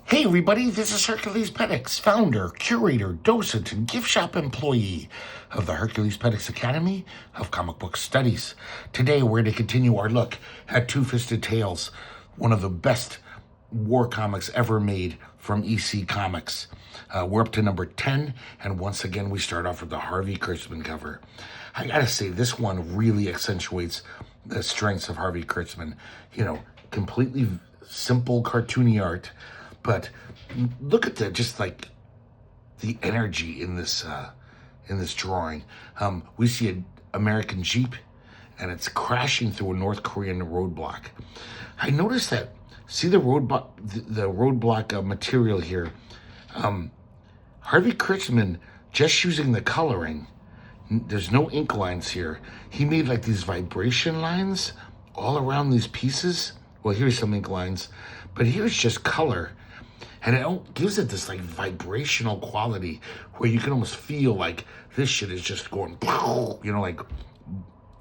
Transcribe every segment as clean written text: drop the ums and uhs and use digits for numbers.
Hey everybody, this is herculespetix, founder, curator, docent, and gift shop employee of the herculespetix Academy of Comic Book Studies. Today we're going to continue our look at Two-Fisted Tales, one of the best war comics ever made from EC Comics. We're up to number 10, and once again we start off with the Harvey Kurtzman cover. I gotta say, this one really accentuates the strengths of Harvey Kurtzman. You know, completely simple cartoony art, but look at the energy in this drawing. We see an American Jeep, and it's crashing through a North Korean roadblock. I noticed that. See the roadblock material here. Harvey Kurtzman, just using the coloring, there's no ink lines here. He made like these vibration lines all around these pieces. Well, here's some ink lines, but here's just color. And it gives it this like vibrational quality where you can almost feel like this shit is just going, you know, like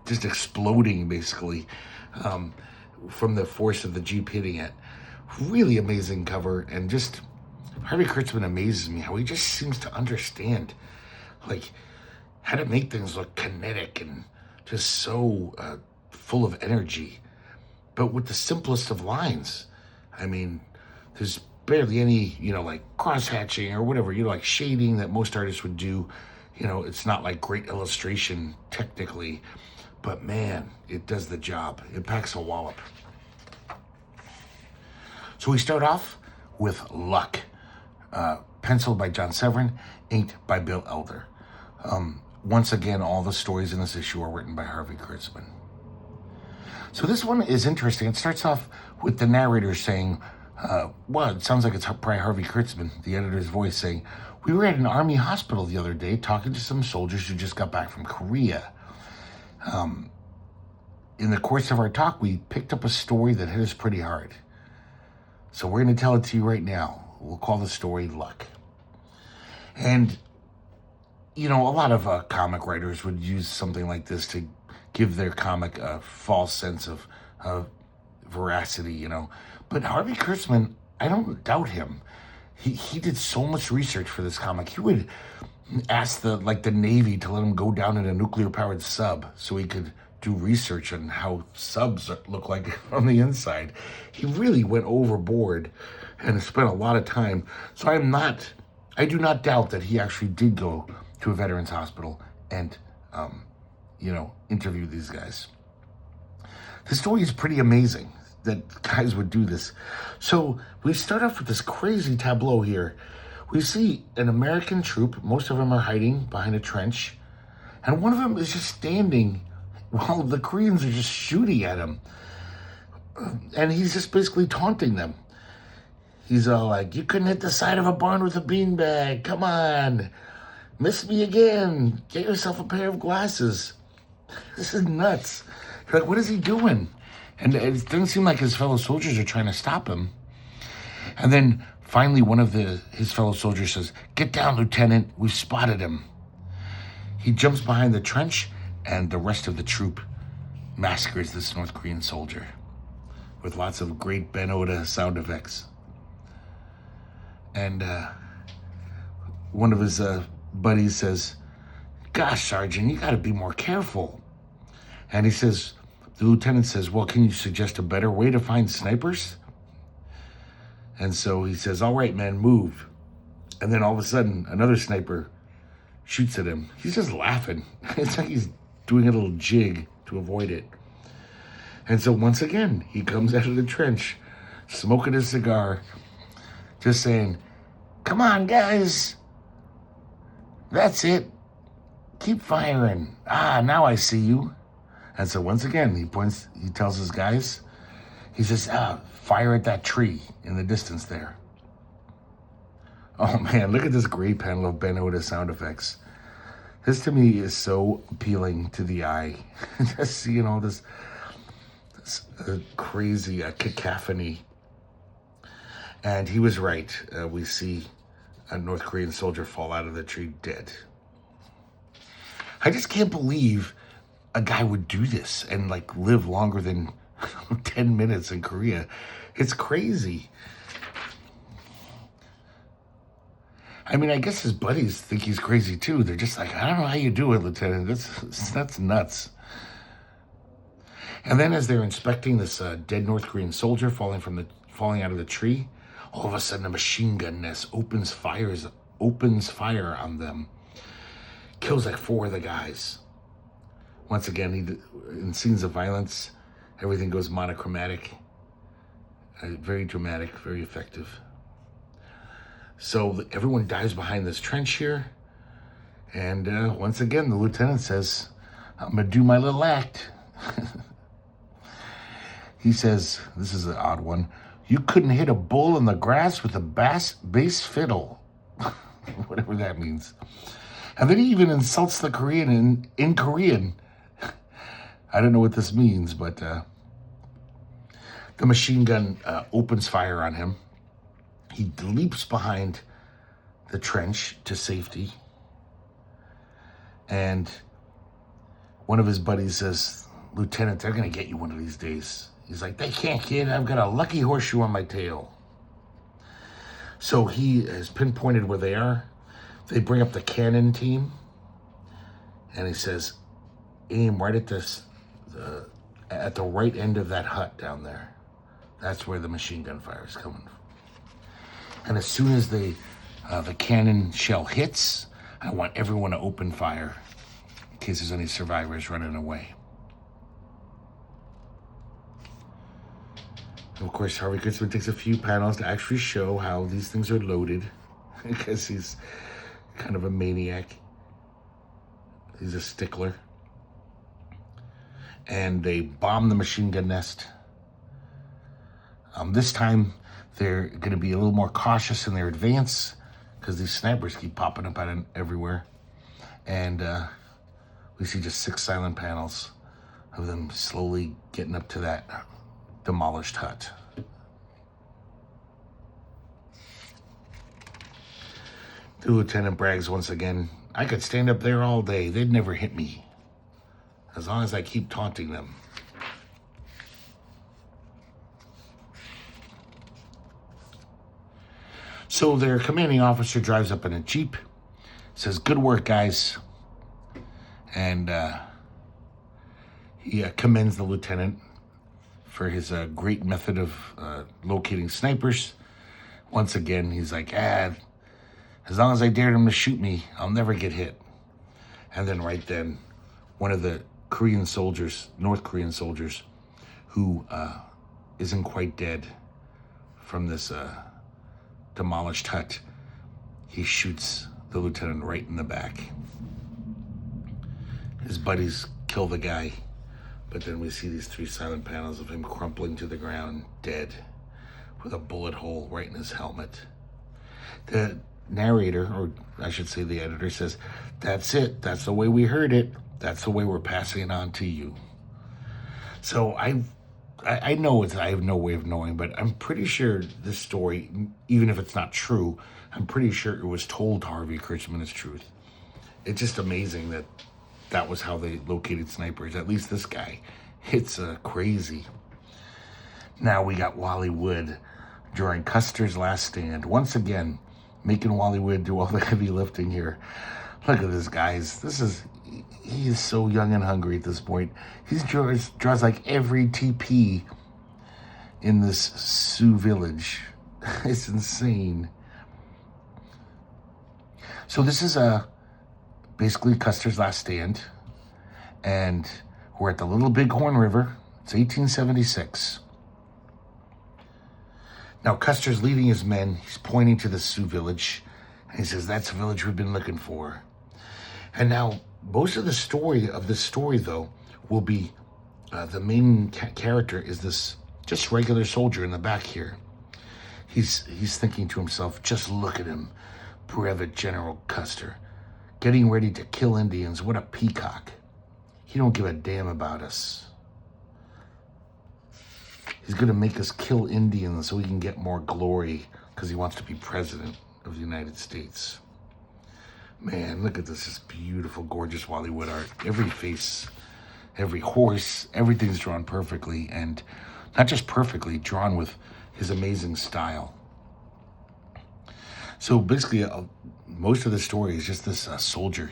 just exploding basically from the force of the Jeep hitting it. Really amazing cover, and just Harvey Kurtzman amazes me how he just seems to understand like how to make things look kinetic and just so full of energy, but with the simplest of lines. I mean, there's barely any, you know, like cross-hatching or whatever, you know, like shading that most artists would do. You know, it's not like great illustration technically, but man, it does the job. It packs a wallop. So we start off with Luck, penciled by John Severin, inked by Bill Elder. Once again, all the stories in this issue are written by Harvey Kurtzman. So this one is interesting. It starts off with the narrator saying, well, it sounds like it's probably Harvey Kurtzman, the editor's voice, saying, "We were at an army hospital the other day talking to some soldiers who just got back from Korea. In the course of our talk, we picked up a story that hit us pretty hard. So we're going to tell it to you right now. We'll call the story Luck." And, you know, a lot of comic writers would use something like this to give their comic a false sense of veracity, you know. But Harvey Kurtzman, I don't doubt him. He did so much research for this comic. He would ask the Navy to let him go down in a nuclear-powered sub so he could do research on how subs look like on the inside. He really went overboard and spent a lot of time. So I do not doubt that he actually did go to a veterans hospital and, interview these guys. The story is pretty amazing that guys would do this. So we start off with this crazy tableau here. We see an American troop. Most of them are hiding behind a trench, and one of them is just standing while the Koreans are just shooting at him. And he's just basically taunting them. He's all like, "You couldn't hit the side of a barn with a beanbag. Come on. Miss me again. Get yourself a pair of glasses." This is nuts. You're like, what is he doing? And it doesn't seem like his fellow soldiers are trying to stop him. And then finally one of his fellow soldiers says, "Get down, Lieutenant. We've spotted him." He jumps behind the trench, and the rest of the troop massacres this North Korean soldier with lots of great Ben Oda sound effects. And one of his buddies says, "Gosh, Sergeant, you got to be more careful." And the lieutenant says, "Well, can you suggest a better way to find snipers?" And so he says, "All right, man, move." And then all of a sudden, another sniper shoots at him. He's just laughing. It's like he's doing a little jig to avoid it. And so once again, he comes out of the trench, smoking his cigar, just saying, "Come on, guys. That's it. Keep firing. Now I see you." And so once again, he tells his guys, he says, "Fire at that tree in the distance there." Oh man, look at this great panel of Ben Oda sound effects. This to me is so appealing to the eye. Just, you know, this crazy cacophony. And he was right. We see a North Korean soldier fall out of the tree dead. I just can't believe a guy would do this and like live longer than 10 minutes in Korea. It's crazy. I mean, I guess his buddies think he's crazy too. They're just like, I don't know how you do it, Lieutenant. That's nuts. And then as they're inspecting this dead North Korean soldier falling out of the tree, all of a sudden a machine gun nest opens fire on them, kills like 4 of the guys. Once again, in scenes of violence, everything goes monochromatic, very dramatic, very effective. So everyone dives behind this trench here, and once again the lieutenant says, "I'm gonna do my little act." He says, this is an odd one, "You couldn't hit a bull in the grass with a bass fiddle." Whatever that means. And then he even insults the Korean in Korean. I don't know what this means, but the machine gun opens fire on him. He leaps behind the trench to safety. And one of his buddies says, "Lieutenant, they're going to get you one of these days." He's like, "They can't, kid. I've got a lucky horseshoe on my tail." So he has pinpointed where they are. They bring up the cannon team. And he says, "Aim right at this, at the right end of that hut down there. That's where the machine gun fire is coming from." And as soon as the cannon shell hits, I want everyone to open fire in case there's any survivors running away. Of course, Harvey Kurtzman takes a few panels to actually show how these things are loaded, because he's kind of a maniac. He's a stickler. And they bomb the machine gun nest. This time, they're going to be a little more cautious in their advance, because these snipers keep popping up out everywhere. And we see just 6 silent panels of them slowly getting up to that demolished hut. The lieutenant brags once again, "I could stand up there all day. They'd never hit me, as long as I keep taunting them." So their commanding officer drives up in a Jeep, says, "Good work, guys." And he commends the lieutenant for his great method of locating snipers. Once again, he's like, as long as I dared him to shoot me, I'll never get hit. And then right then, one of the North Korean soldiers, who isn't quite dead from this demolished hut, he shoots the lieutenant right in the back. His buddies kill the guy, but then we see these 3 silent panels of him crumpling to the ground, dead, with a bullet hole right in his helmet. The narrator, or I should say the editor, says, "That's it. That's the way we heard it. That's the way we're passing it on to you." So I know I have no way of knowing, but I'm pretty sure this story, even if it's not true, I'm pretty sure it was told to Harvey Kurtzman as truth. It's just amazing that was how they located snipers. At least this guy. It's crazy. Now we got Wally Wood during Custer's last stand. Once again, making Wally Wood do all the heavy lifting here. Look at this, guys. He is so young and hungry at this point. He draws like every TP in this Sioux village. It's insane. So this is basically Custer's last stand. And we're at the Little Bighorn River. It's 1876. Now Custer's leading his men. He's pointing to the Sioux village. And he says, "That's the village we've been looking for." And now most of the story of this story, though, will be the main character is this just regular soldier in the back here. He's thinking to himself, "Just look at him, Brevet General Custer, getting ready to kill Indians. What a peacock. He don't give a damn about us. He's going to make us kill Indians so he can get more glory because he wants to be president of the United States." Man, look at this beautiful, gorgeous Wally Wood art. Every face, every horse, everything's drawn perfectly, and not just perfectly, drawn with his amazing style. So basically, most of the story is just this soldier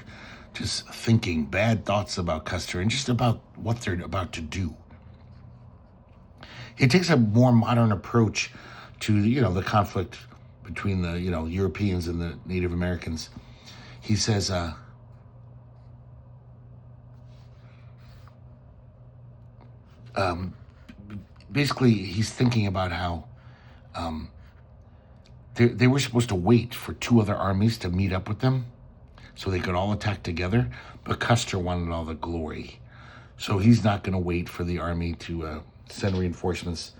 just thinking bad thoughts about Custer and just about what they're about to do. He takes a more modern approach to, the conflict between the, Europeans and the Native Americans. He says, basically, he's thinking about how they were supposed to wait for two other armies to meet up with them so they could all attack together, but Custer wanted all the glory. So he's not going to wait for the army to send reinforcements.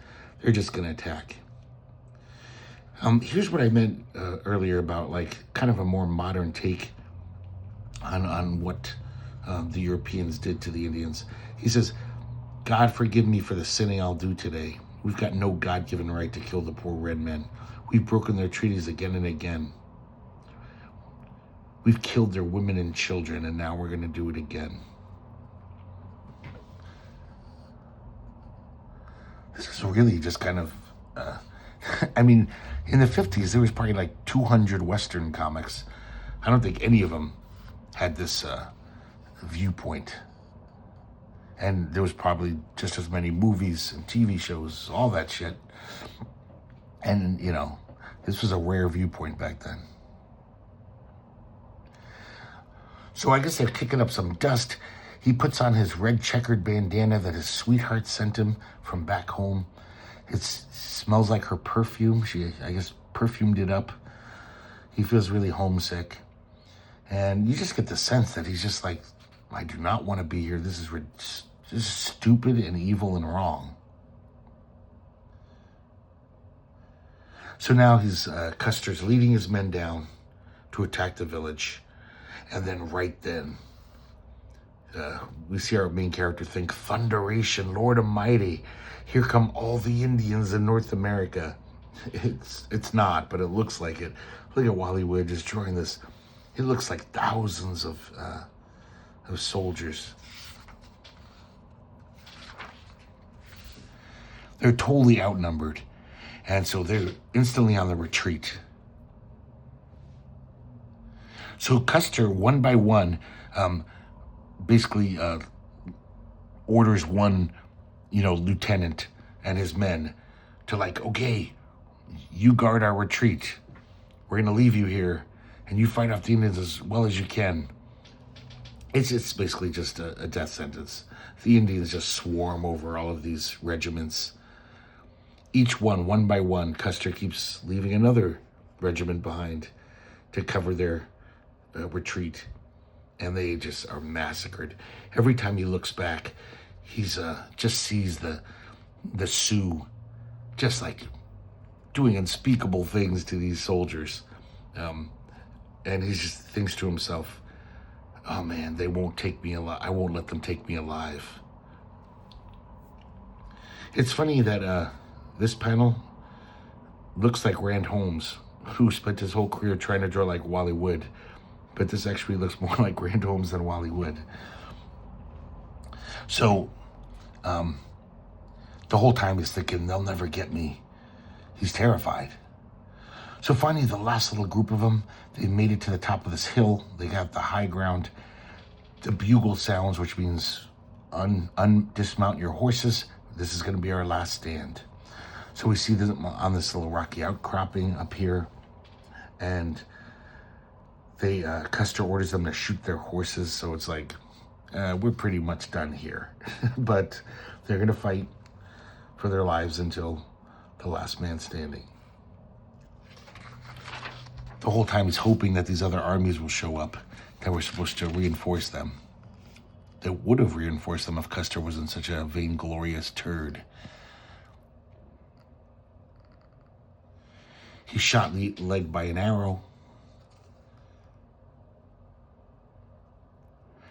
They're just going to attack. Here's what I meant earlier about like kind of a more modern take on what the Europeans did to the Indians. He says, God forgive me for the sinning I'll do today. We've got no God-given right to kill the poor red men. We've broken their treaties again and again. We've killed their women and children, and now we're going to do it again. This is really just kind of, I mean, in the 50s, there was probably like 200 Western comics. I don't think any of them had this viewpoint. And there was probably just as many movies and TV shows, all that shit. And, this was a rare viewpoint back then. So I guess they're kicking up some dust. He puts on his red checkered bandana that his sweetheart sent him from back home. It smells like her perfume. She, I guess, perfumed it up. He feels really homesick. And you just get the sense that he's just like, I do not want to be here. This is stupid and evil and wrong. So now Custer's leading his men down to attack the village. And then right then, we see our main character think, thunderation, Lord Almighty, here come all the Indians in North America. It's not, but it looks like it. Look at Wally Wood just drawing this. It looks like thousands of soldiers. They're totally outnumbered. And so they're instantly on the retreat. So Custer, one by one, basically orders one, lieutenant and his men to like, okay, you guard our retreat. We're going to leave you here, and you fight off the Indians as well as you can. It's basically just a death sentence. The Indians just swarm over all of these regiments. Each one by one, Custer keeps leaving another regiment behind to cover their retreat, and they just are massacred. Every time he looks back, he's just sees the Sioux just like doing unspeakable things to these soldiers, and he just thinks to himself, oh man, they won't take me alive. I won't let them take me alive. It's funny that this panel looks like Rand Holmes, who spent his whole career trying to draw like Wally Wood, but this actually looks more like Rand Holmes than Wally Wood. So the whole time he's thinking, they'll never get me. He's terrified. So finally, the last little group of them, they made it to the top of this hill. They got the high ground. The bugle sounds, which means dismount your horses. This is going to be our last stand. So we see them on this little rocky outcropping up here, and Custer orders them to shoot their horses. So it's like, we're pretty much done here. But they're going to fight for their lives until the last man standing. The whole time he's hoping that these other armies will show up that were supposed to reinforce them. That would have reinforced them if Custer wasn't such a vainglorious turd. He's shot in the leg by an arrow.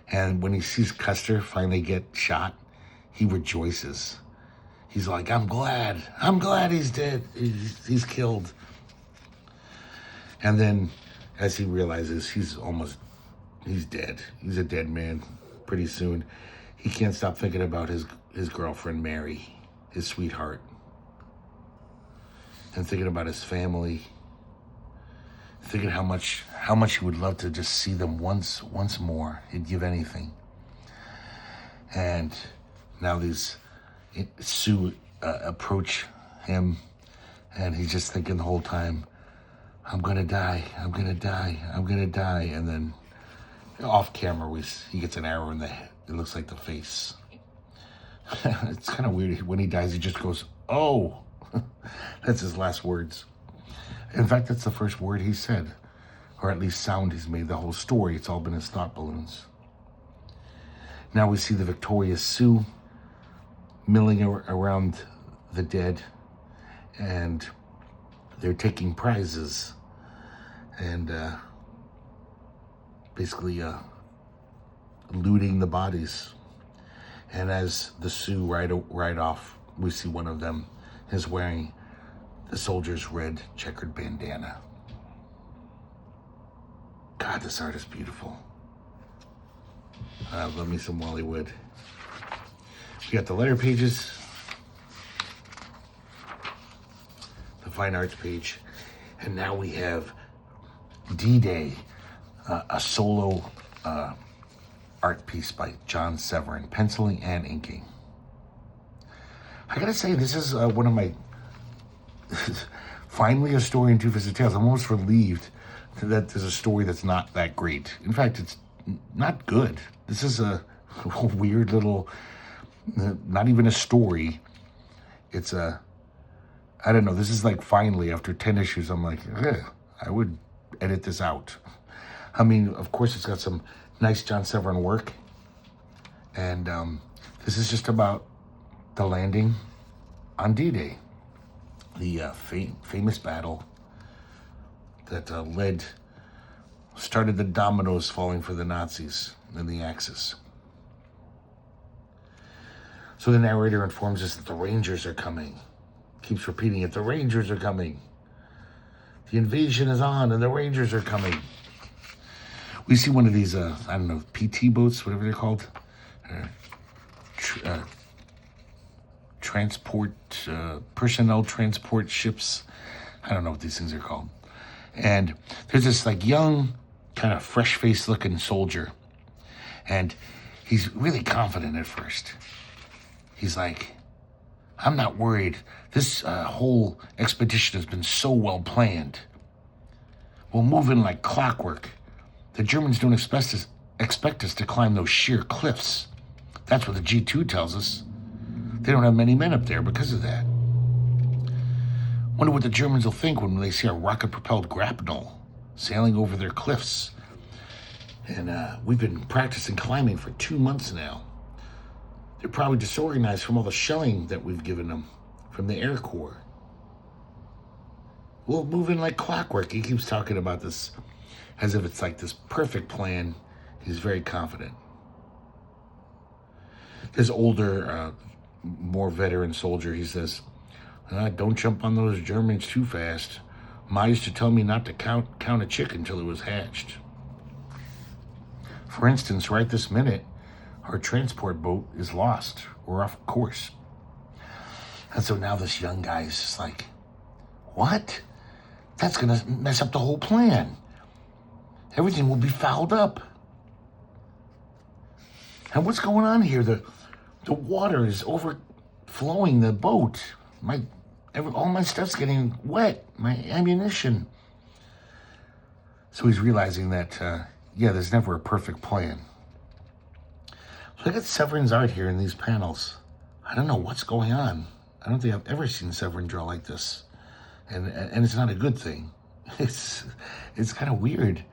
And when he sees Custer finally get shot, he rejoices. He's like, I'm glad he's dead. He's killed. And then as he realizes he's dead. He's a dead man pretty soon. He can't stop thinking about his girlfriend, Mary, his sweetheart. And thinking about his family. thinking how much he would love to just see them once more. He'd give anything. And now these Sioux approach him, and he's just thinking the whole time, I'm gonna die, I'm gonna die, I'm gonna die. And then off camera, he gets an arrow in the head. It looks like the face. It's kind of weird. When he dies, he just goes, oh. That's his last words. In fact, that's the first word he said, or at least sound he's made the whole story. It's all been his thought balloons. Now we see the victorious Sioux milling around the dead, and they're taking prizes and basically looting the bodies. And as the Sioux ride off, we see one of them is wearing the soldier's red checkered bandana. God, this art is beautiful. Love me some Wally Wood. We got the letter pages, the fine arts page, and now we have D-Day, a solo art piece by John Severin, penciling and inking. I gotta say, this is one of my finally a story in Two Fisted Tales. I'm almost relieved that there's a story that's not that great. In fact, it's not good. This is a weird little, not even a story. It's I don't know. This is like finally, after 10 issues, I'm like, I would edit this out. I mean, of course, it's got some nice John Severin work. And this is just about the landing on D-Day, the famous battle that started the dominoes falling for the Nazis in the Axis. So the narrator informs us that the Rangers are coming. Keeps repeating it, the Rangers are coming. The invasion is on and the Rangers are coming. We see one of these, I don't know, PT boats, whatever they're called. Personnel transport ships. I don't know what these things are called. And there's this like young, kind of fresh-faced looking soldier. And he's really confident at first. He's like, I'm not worried. This whole expedition has been so well planned. We'll move in like clockwork. The Germans don't expect us to climb those sheer cliffs. That's what the G2 tells us. They don't have many men up there because of that. Wonder what the Germans will think when they see a rocket-propelled grapnel sailing over their cliffs. And we've been practicing climbing for 2 months now. They're probably disorganized from all the shelling that we've given them from the Air Corps. We'll move in like clockwork. He keeps talking about this as if it's like this perfect plan. He's very confident. This older, more veteran soldier, he says, don't jump on those Germans too fast. Ma used to tell me not to count a chicken until it was hatched. For instance, right this minute, our transport boat is lost. We're off course. And so now this young guy is just like, what? That's going to mess up the whole plan. Everything will be fouled up. And what's going on here? The water is overflowing the boat. All my stuff's getting wet. My ammunition. So he's realizing that, there's never a perfect plan. Look at Severin's art here in these panels. I don't know what's going on. I don't think I've ever seen Severin draw like this. And it's not a good thing. It's kind of weird.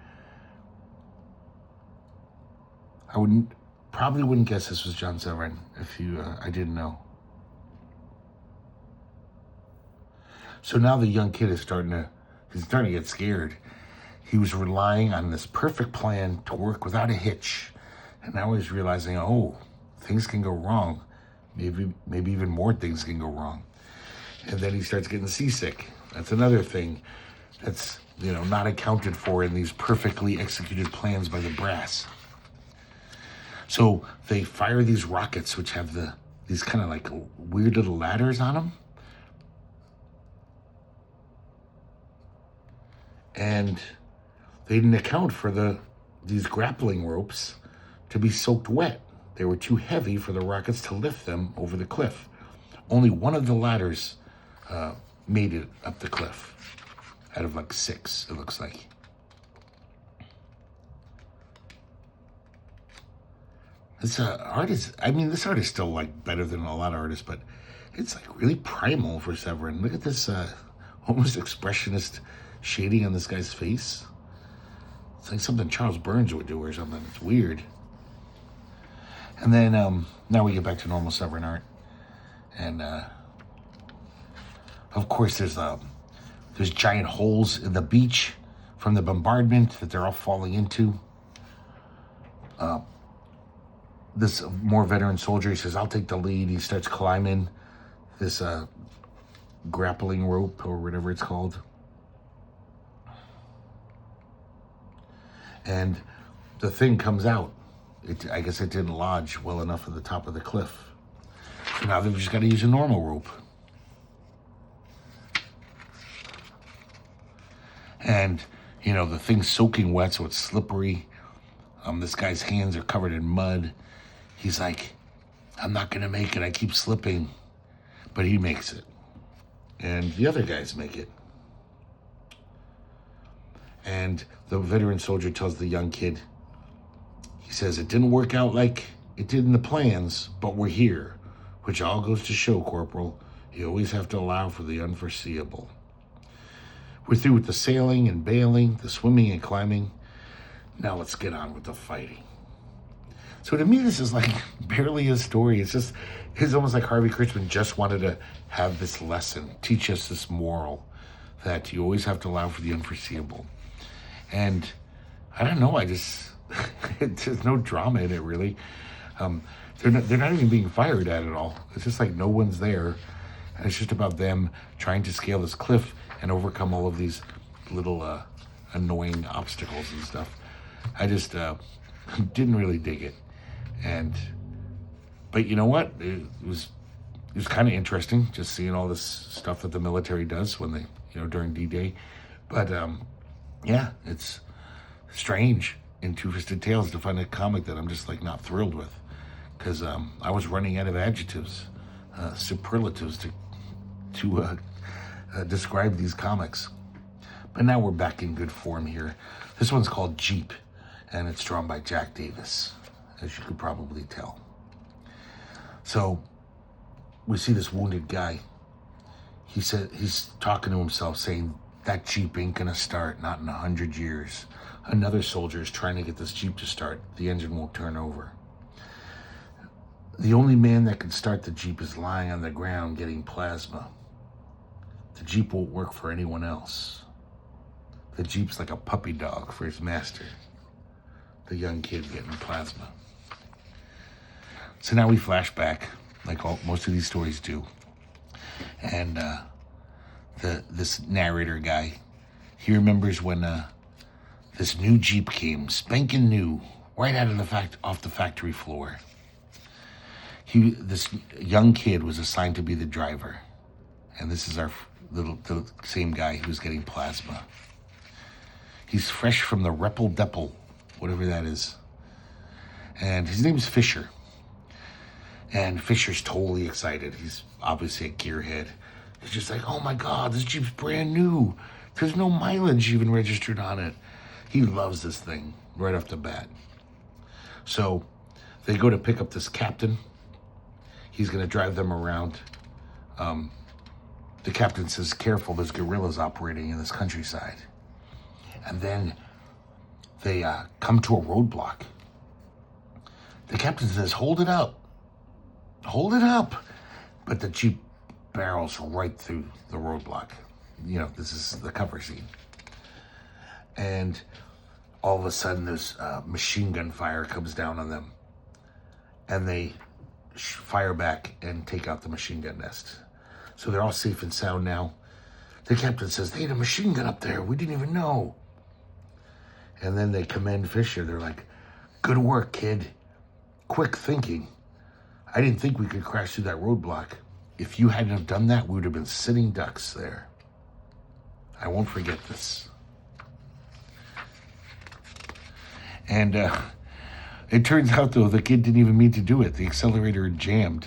I probably wouldn't guess this was John Severin if I didn't know. So now the young kid is starting to get scared. He was relying on this perfect plan to work without a hitch. And now he's realizing, things can go wrong. Maybe even more things can go wrong. And then he starts getting seasick. That's another thing that's, not accounted for in these perfectly executed plans by the brass. So they fire these rockets, which have these kind of like weird little ladders on them. And they didn't account for these grappling ropes to be soaked wet. They were too heavy for the rockets to lift them over the cliff. Only one of the ladders made it up the cliff out of like 6, it looks like. This art is, this art is still like better than a lot of artists, but it's like really primal for Severin. Look at this almost expressionist shading on this guy's face. It's like something Charles Burns would do or something. It's weird. And then now we get back to normal Severin art. And of course there's giant holes in the beach from the bombardment that they're all falling into. This more veteran soldier, he says, I'll take the lead. He starts climbing this grappling rope or whatever it's called. And the thing comes out. I guess it didn't lodge well enough at the top of the cliff. So now they've just got to use a normal rope. And, the thing's soaking wet, so it's slippery. This guy's hands are covered in mud. He's like, I'm not going to make it. I keep slipping. But he makes it. And the other guys make it. And the veteran soldier tells the young kid, he says, it didn't work out like it did in the plans, but we're here. Which all goes to show, Corporal, you always have to allow for the unforeseeable. We're through with the sailing and bailing, the swimming and climbing. Now let's get on with the fighting. So to me, this is like barely a story. It's almost like Harvey Kurtzman just wanted to have this lesson, teach us this moral that you always have to allow for the unforeseeable. And I don't know, there's no drama in it really. They're not even being fired at all. It's just like no one's there. And it's just about them trying to scale this cliff and overcome all of these little annoying obstacles and stuff. I just didn't really dig it. But you know what? It was kind of interesting just seeing all this stuff that the military does when they, during D-Day. But yeah, it's strange in Two-Fisted Tales to find a comic that I'm just like not thrilled with, because I was running out of adjectives, superlatives to describe these comics. But now we're back in good form here. This one's called Jeep, and it's drawn by Jack Davis, as you could probably tell. So we see this wounded guy. He said he's talking to himself, saying that Jeep ain't gonna start, not in 100 years. Another soldier is trying to get this Jeep to start. The engine won't turn over. The only man that can start the Jeep is lying on the ground getting plasma. The Jeep won't work for anyone else. The Jeep's like a puppy dog for his master. The young kid getting plasma. So now we flash back, like most of these stories do. And this narrator guy, he remembers when this new Jeep came, spanking new, right out of off the factory floor. This young kid was assigned to be the driver. And this is the same guy who's getting plasma. He's fresh from the Reppel-Deppel, whatever that is. And his name's Fisher. And Fisher's totally excited. He's obviously a gearhead. He's just like, oh my God, this Jeep's brand new. There's no mileage even registered on it. He loves this thing right off the bat. So they go to pick up this captain. He's going to drive them around. The captain says, careful, there's guerrillas operating in this countryside. And then they come to a roadblock. The captain says, hold it up. Hold it up. But the Jeep barrels right through the roadblock. This is the cover scene. And all of a sudden, this machine gun fire comes down on them. And they fire back and take out the machine gun nest. So they're all safe and sound now. The captain says, they had a machine gun up there. We didn't even know. And then they commend Fisher. They're like, good work, kid. Quick thinking. I didn't think we could crash through that roadblock. If you hadn't have done that, we would have been sitting ducks there. I won't forget this. And it turns out, though, the kid didn't even mean to do it. The accelerator had jammed.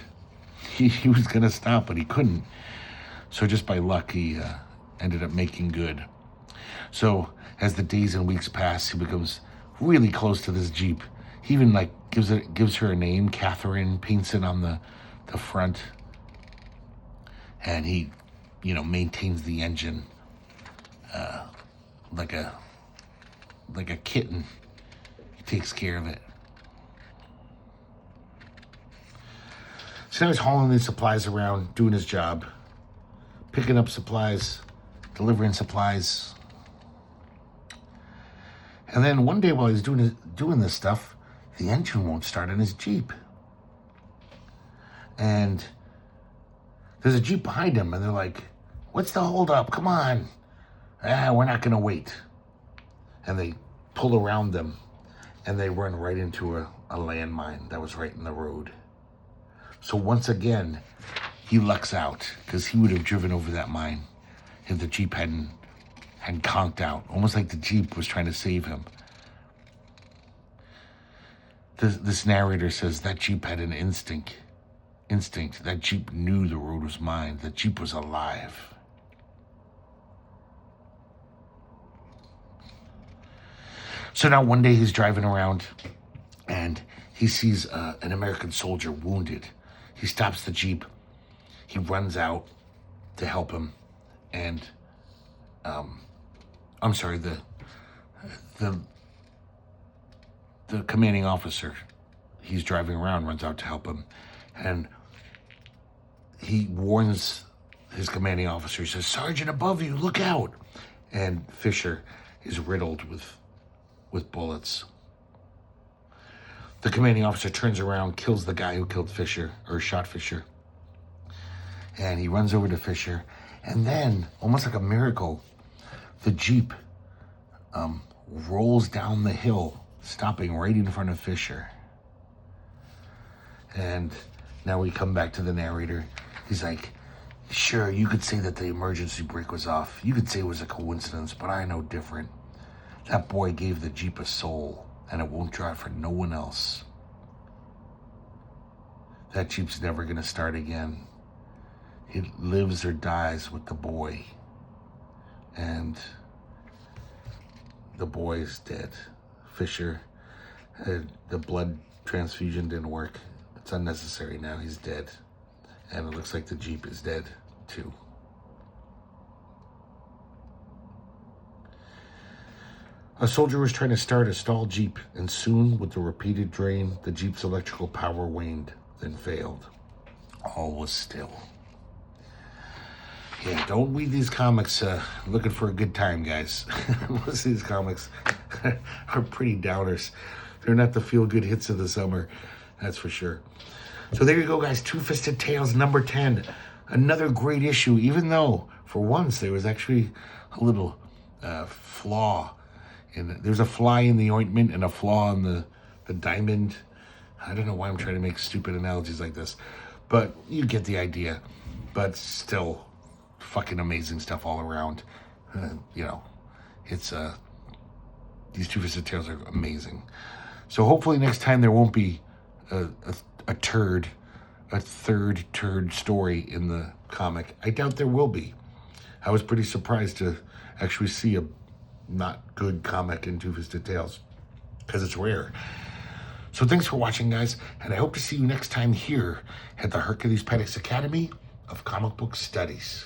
He was going to stop, but he couldn't. So just by luck, he ended up making good. So as the days and weeks pass, he becomes really close to this Jeep. He even like gives her a name, Catherine, paints it on the front. And he, maintains the engine like a kitten. He takes care of it. So now he's hauling these supplies around, doing his job, picking up supplies, delivering supplies. And then one day while he's doing this stuff, the engine won't start in his Jeep. And there's a Jeep behind him, and they're like, "What's the holdup? Come on." We're not going to wait. And they pull around them, and they run right into a landmine that was right in the road. So once again, he lucks out, because he would have driven over that mine if the Jeep hadn't conked out, almost like the Jeep was trying to save him. This narrator says that Jeep had an instinct. That Jeep knew the road was mine. The Jeep was alive. So now one day he's driving around and he sees an American soldier wounded. He stops the Jeep. He runs out to help him. And, the commanding officer, he's driving around, runs out to help him. And he warns his commanding officer. He says, "Sergeant, above you, look out." And Fisher is riddled with bullets. The commanding officer turns around, kills the guy who killed Fisher, or shot Fisher. And he runs over to Fisher. And then, almost like a miracle, the Jeep rolls down the hill, stopping right in front of Fisher. And now we come back to the narrator. He's like, "Sure, you could say that the emergency brake was off. You could say it was a coincidence, but I know different. That boy gave the Jeep a soul, and it won't drive for no one else. That Jeep's never going to start again. It lives or dies with the boy. And the boy is dead. Fisher, the blood transfusion didn't work. It's unnecessary now. He's dead. And it looks like the Jeep is dead, too." A soldier was trying to start a stalled Jeep, and soon, with the repeated drain, the Jeep's electrical power waned, then failed. All was still. Yeah, don't read these comics looking for a good time, guys. Most of these comics are pretty downers. They're not the feel-good hits of the summer, that's for sure. So there you go, guys. Two-Fisted Tales, number 10. Another great issue, even though, for once, there was actually a little flaw. There's a fly in the ointment and a flaw in the diamond. I don't know why I'm trying to make stupid analogies like this, but you get the idea. But still, fucking amazing stuff all around. It's these Two-Fisted Tales are amazing. So hopefully next time there won't be a third turd story in the comic. I doubt there will be. I was pretty surprised to actually see a not good comic in Two-Fisted Tales, because it's rare. So thanks for watching, guys, and I hope to see you next time here at the Herculespetix Academy of Comic Book Studies.